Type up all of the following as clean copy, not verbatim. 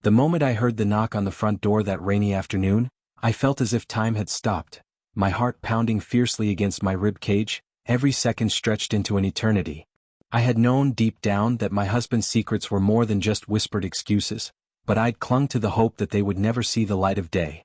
The moment I heard the knock on the front door that rainy afternoon, I felt as if time had stopped, my heart pounding fiercely against my rib cage, every second stretched into an eternity. I had known deep down that my husband's secrets were more than just whispered excuses, but I'd clung to the hope that they would never see the light of day.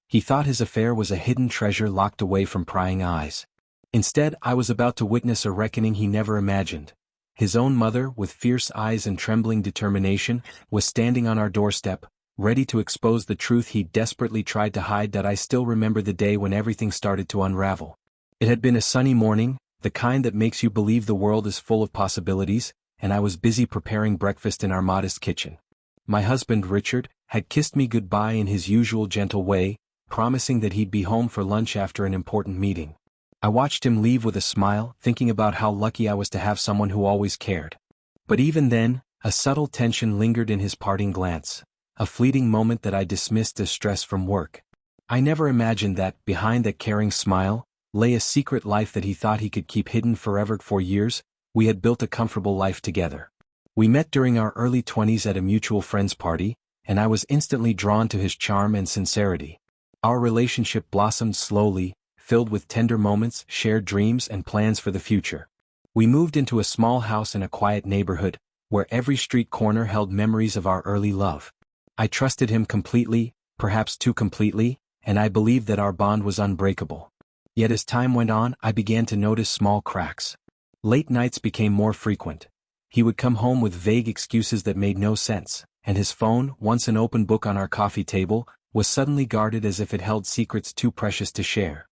He thought his affair was a hidden treasure locked away from prying eyes. Instead, I was about to witness a reckoning he never imagined. His own mother, with fierce eyes and trembling determination, was standing on our doorstep, ready to expose the truth he desperately tried to hide. I still remember the day when everything started to unravel. It had been a sunny morning, the kind that makes you believe the world is full of possibilities, and I was busy preparing breakfast in our modest kitchen. My husband, Richard, had kissed me goodbye in his usual gentle way, promising that he'd be home for lunch after an important meeting. I watched him leave with a smile, thinking about how lucky I was to have someone who always cared. But even then, a subtle tension lingered in his parting glance, a fleeting moment that I dismissed as stress from work. I never imagined that, behind that caring smile, lay a secret life that he thought he could keep hidden forever. For years, we had built a comfortable life together. We met during our early 20s at a mutual friend's party, and I was instantly drawn to his charm and sincerity. Our relationship blossomed slowly, filled with tender moments, shared dreams, and plans for the future. We moved into a small house in a quiet neighborhood, where every street corner held memories of our early love. I trusted him completely, perhaps too completely, and I believed that our bond was unbreakable. Yet as time went on, I began to notice small cracks. Late nights became more frequent. He would come home with vague excuses that made no sense, and his phone, once an open book on our coffee table, was suddenly guarded as if it held secrets too precious to share.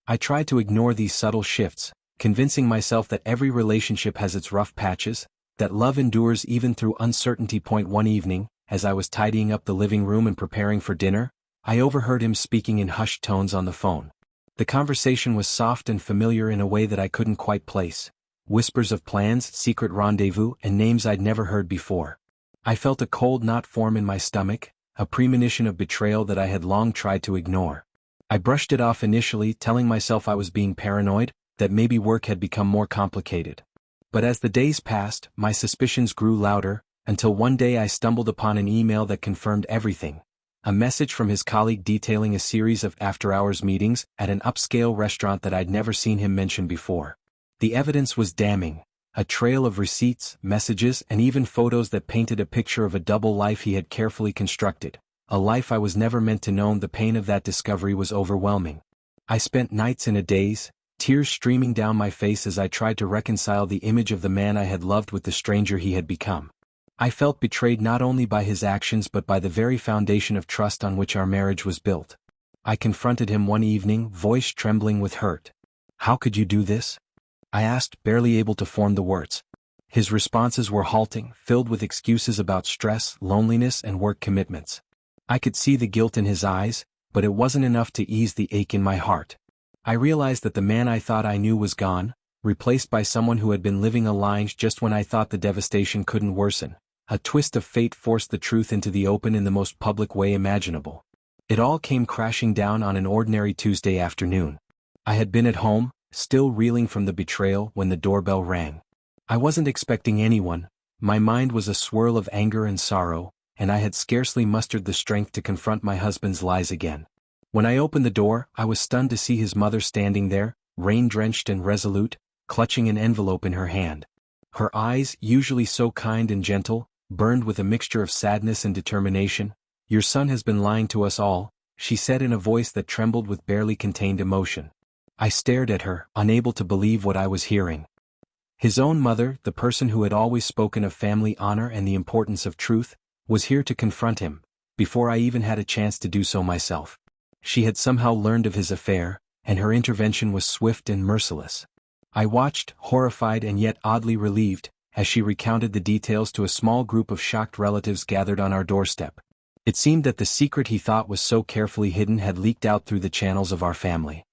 I tried to ignore these subtle shifts, convincing myself that every relationship has its rough patches, that love endures even through uncertainty. One evening, as I was tidying up the living room and preparing for dinner, I overheard him speaking in hushed tones on the phone. The conversation was soft and familiar in a way that I couldn't quite place. Whispers of plans, secret rendezvous, and names I'd never heard before. I felt a cold knot form in my stomach, a premonition of betrayal that I had long tried to ignore. I brushed it off initially, telling myself I was being paranoid, that maybe work had become more complicated. But as the days passed, my suspicions grew louder, until one day I stumbled upon an email that confirmed everything. A message from his colleague detailing a series of after-hours meetings at an upscale restaurant that I'd never seen him mention before. The evidence was damning, a trail of receipts, messages, and even photos that painted a picture of a double life he had carefully constructed, a life I was never meant to know. The pain of that discovery was overwhelming. I spent nights in a daze, tears streaming down my face as I tried to reconcile the image of the man I had loved with the stranger he had become. I felt betrayed not only by his actions but by the very foundation of trust on which our marriage was built. I confronted him one evening, voice trembling with hurt. "How could you do this?" I asked, barely able to form the words. His responses were halting, filled with excuses about stress, loneliness, and work commitments. I could see the guilt in his eyes, but it wasn't enough to ease the ache in my heart. I realized that the man I thought I knew was gone, replaced by someone who had been living a lie just when I thought the devastation couldn't worsen. A twist of fate forced the truth into the open in the most public way imaginable. It all came crashing down on an ordinary Tuesday afternoon. I had been at home, still reeling from the betrayal, when the doorbell rang. I wasn't expecting anyone. My mind was a swirl of anger and sorrow, and I had scarcely mustered the strength to confront my husband's lies again. When I opened the door, I was stunned to see his mother standing there, rain-drenched and resolute, clutching an envelope in her hand. Her eyes, usually so kind and gentle, burned with a mixture of sadness and determination. "Your son has been lying to us all," she said in a voice that trembled with barely contained emotion. I stared at her, unable to believe what I was hearing. His own mother, the person who had always spoken of family honor and the importance of truth, was here to confront him, before I even had a chance to do so myself. She had somehow learned of his affair, and her intervention was swift and merciless. I watched, horrified and yet oddly relieved, as she recounted the details to a small group of shocked relatives gathered on our doorstep. It seemed that the secret he thought was so carefully hidden had leaked out through the channels of our family.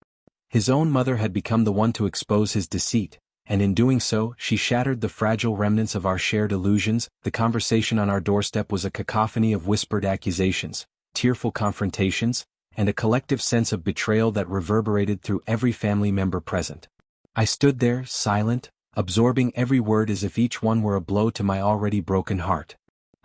His own mother had become the one to expose his deceit, and in doing so, she shattered the fragile remnants of our shared illusions. The conversation on our doorstep was a cacophony of whispered accusations, tearful confrontations, and a collective sense of betrayal that reverberated through every family member present. I stood there, silent, absorbing every word as if each one were a blow to my already broken heart.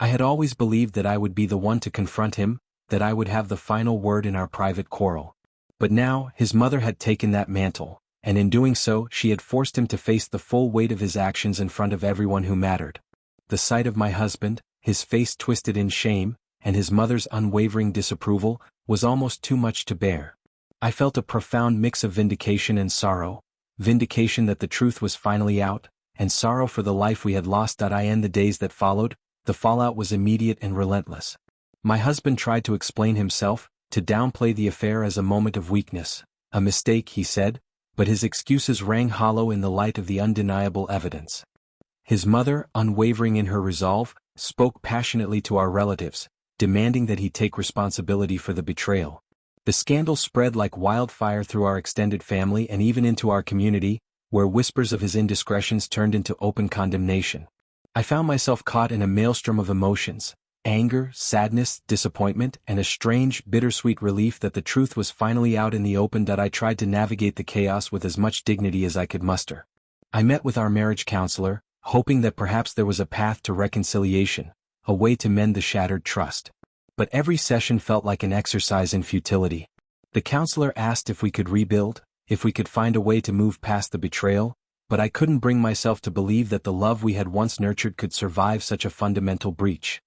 I had always believed that I would be the one to confront him, that I would have the final word in our private quarrel. But now, his mother had taken that mantle, and in doing so she had forced him to face the full weight of his actions in front of everyone who mattered. The sight of my husband, his face twisted in shame, and his mother's unwavering disapproval, was almost too much to bear. I felt a profound mix of vindication and sorrow, vindication that the truth was finally out, and sorrow for the life we had lost. In the days that followed, the fallout was immediate and relentless. My husband tried to explain himself, to downplay the affair as a moment of weakness, a mistake, he said, but his excuses rang hollow in the light of the undeniable evidence. His mother, unwavering in her resolve, spoke passionately to our relatives, demanding that he take responsibility for the betrayal. The scandal spread like wildfire through our extended family and even into our community, where whispers of his indiscretions turned into open condemnation. I found myself caught in a maelstrom of emotions, anger, sadness, disappointment, and a strange, bittersweet relief that the truth was finally out in the open. I tried to navigate the chaos with as much dignity as I could muster. I met with our marriage counselor, hoping that perhaps there was a path to reconciliation, a way to mend the shattered trust. But every session felt like an exercise in futility. The counselor asked if we could rebuild, if we could find a way to move past the betrayal, but I couldn't bring myself to believe that the love we had once nurtured could survive such a fundamental breach.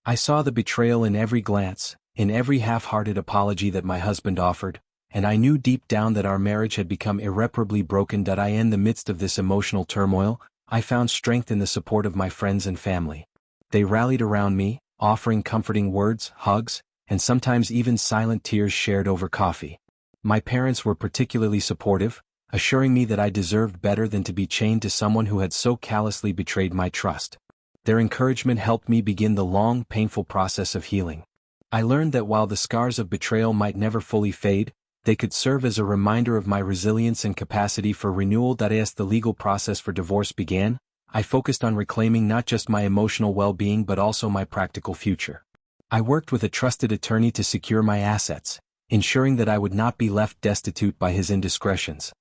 I saw the betrayal in every glance, in every half-hearted apology that my husband offered, and I knew deep down that our marriage had become irreparably broken. In the midst of this emotional turmoil, I found strength in the support of my friends and family. They rallied around me, offering comforting words, hugs, and sometimes even silent tears shared over coffee. My parents were particularly supportive, assuring me that I deserved better than to be chained to someone who had so callously betrayed my trust. Their encouragement helped me begin the long, painful process of healing. I learned that while the scars of betrayal might never fully fade, they could serve as a reminder of my resilience and capacity for renewal. As the legal process for divorce began, I focused on reclaiming not just my emotional well-being but also my practical future. I worked with a trusted attorney to secure my assets, ensuring that I would not be left destitute by his indiscretions.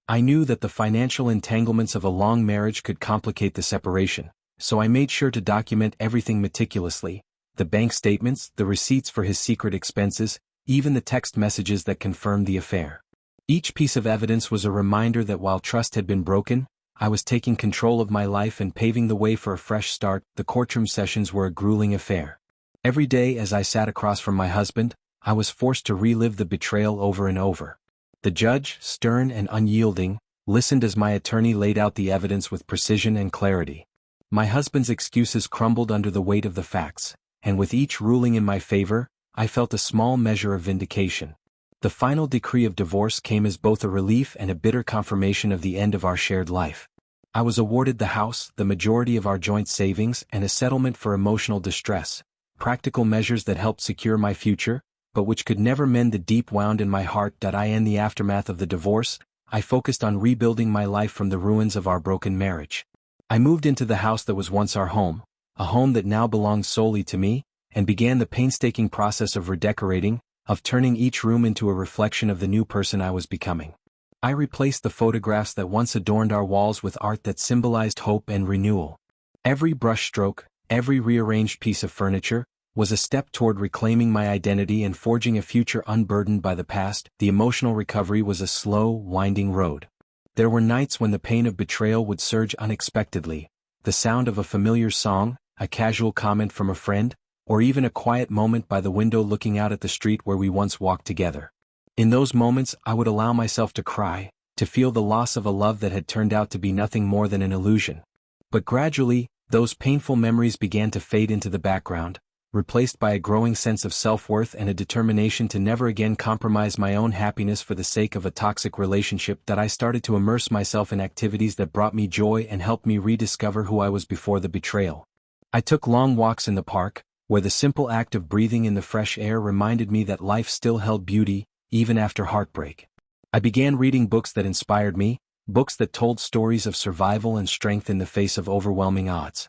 I knew that the financial entanglements of a long marriage could complicate the separation, so I made sure to document everything meticulously: the bank statements, the receipts for his secret expenses, even the text messages that confirmed the affair. Each piece of evidence was a reminder that while trust had been broken, I was taking control of my life and paving the way for a fresh start. The courtroom sessions were a grueling affair. Every day as I sat across from my husband, I was forced to relive the betrayal over and over. The judge, stern and unyielding, listened as my attorney laid out the evidence with precision and clarity. My husband's excuses crumbled under the weight of the facts, and with each ruling in my favor, I felt a small measure of vindication. The final decree of divorce came as both a relief and a bitter confirmation of the end of our shared life. I was awarded the house, the majority of our joint savings, and a settlement for emotional distress, practical measures that helped secure my future, but which could never mend the deep wound in my heart. In the aftermath of the divorce, I focused on rebuilding my life from the ruins of our broken marriage. I moved into the house that was once our home, a home that now belongs solely to me, and began the painstaking process of redecorating, of turning each room into a reflection of the new person I was becoming. I replaced the photographs that once adorned our walls with art that symbolized hope and renewal. Every brushstroke, every rearranged piece of furniture, was a step toward reclaiming my identity and forging a future unburdened by the past. The emotional recovery was a slow, winding road. There were nights when the pain of betrayal would surge unexpectedly, the sound of a familiar song, a casual comment from a friend, or even a quiet moment by the window looking out at the street where we once walked together. In those moments I would allow myself to cry, to feel the loss of a love that had turned out to be nothing more than an illusion. But gradually, those painful memories began to fade into the background, replaced by a growing sense of self-worth and a determination to never again compromise my own happiness for the sake of a toxic relationship. I started to immerse myself in activities that brought me joy and helped me rediscover who I was before the betrayal. I took long walks in the park, where the simple act of breathing in the fresh air reminded me that life still held beauty, even after heartbreak. I began reading books that inspired me, books that told stories of survival and strength in the face of overwhelming odds.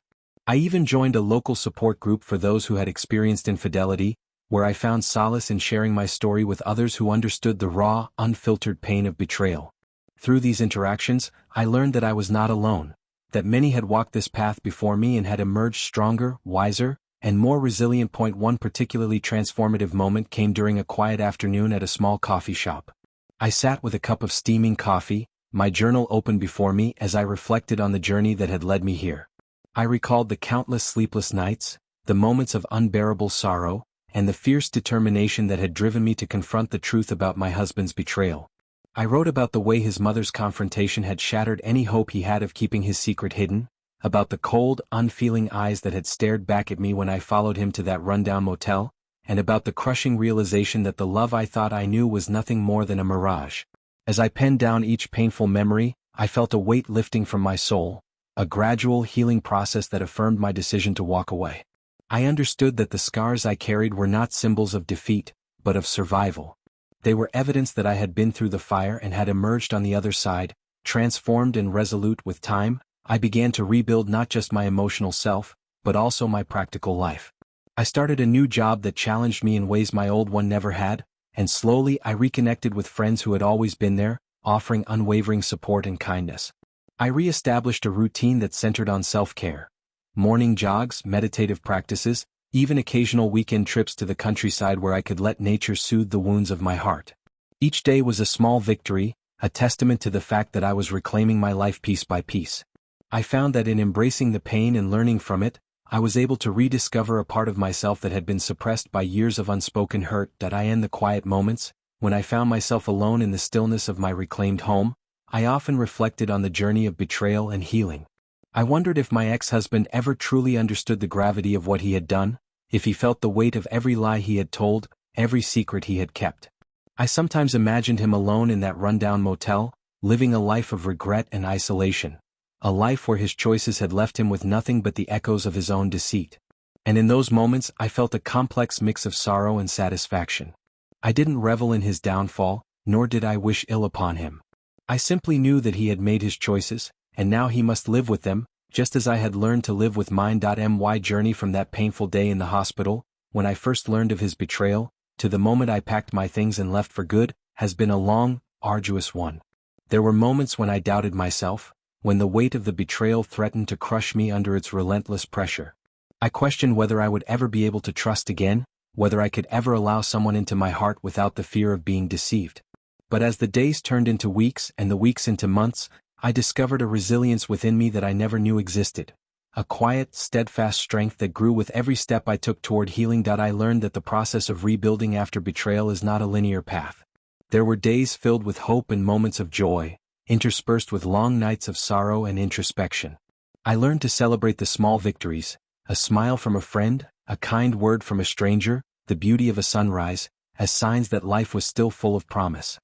I even joined a local support group for those who had experienced infidelity, where I found solace in sharing my story with others who understood the raw, unfiltered pain of betrayal. Through these interactions, I learned that I was not alone, that many had walked this path before me and had emerged stronger, wiser, and more resilient. One particularly transformative moment came during a quiet afternoon at a small coffee shop. I sat with a cup of steaming coffee, my journal open before me as I reflected on the journey that had led me here. I recalled the countless sleepless nights, the moments of unbearable sorrow, and the fierce determination that had driven me to confront the truth about my husband's betrayal. I wrote about the way his mother's confrontation had shattered any hope he had of keeping his secret hidden, about the cold, unfeeling eyes that had stared back at me when I followed him to that rundown motel, and about the crushing realization that the love I thought I knew was nothing more than a mirage. As I penned down each painful memory, I felt a weight lifting from my soul, a gradual healing process that affirmed my decision to walk away. I understood that the scars I carried were not symbols of defeat, but of survival. They were evidence that I had been through the fire and had emerged on the other side, transformed and resolute. With time, I began to rebuild not just my emotional self, but also my practical life. I started a new job that challenged me in ways my old one never had, and slowly I reconnected with friends who had always been there, offering unwavering support and kindness. I re-established a routine that centered on self-care. Morning jogs, meditative practices, even occasional weekend trips to the countryside where I could let nature soothe the wounds of my heart. Each day was a small victory, a testament to the fact that I was reclaiming my life piece by piece. I found that in embracing the pain and learning from it, I was able to rediscover a part of myself that had been suppressed by years of unspoken hurt. In the quiet moments, when I found myself alone in the stillness of my reclaimed home, I often reflected on the journey of betrayal and healing. I wondered if my ex-husband ever truly understood the gravity of what he had done, if he felt the weight of every lie he had told, every secret he had kept. I sometimes imagined him alone in that rundown motel, living a life of regret and isolation, a life where his choices had left him with nothing but the echoes of his own deceit. And in those moments I felt a complex mix of sorrow and satisfaction. I didn't revel in his downfall, nor did I wish ill upon him. I simply knew that he had made his choices, and now he must live with them, just as I had learned to live with mine. My journey from that painful day in the hospital, when I first learned of his betrayal, to the moment I packed my things and left for good, has been a long, arduous one. There were moments when I doubted myself, when the weight of the betrayal threatened to crush me under its relentless pressure. I questioned whether I would ever be able to trust again, whether I could ever allow someone into my heart without the fear of being deceived. But as the days turned into weeks and the weeks into months, I discovered a resilience within me that I never knew existed. A quiet, steadfast strength that grew with every step I took toward healing. I learned that the process of rebuilding after betrayal is not a linear path. There were days filled with hope and moments of joy, interspersed with long nights of sorrow and introspection. I learned to celebrate the small victories, a smile from a friend, a kind word from a stranger, the beauty of a sunrise, as signs that life was still full of promise.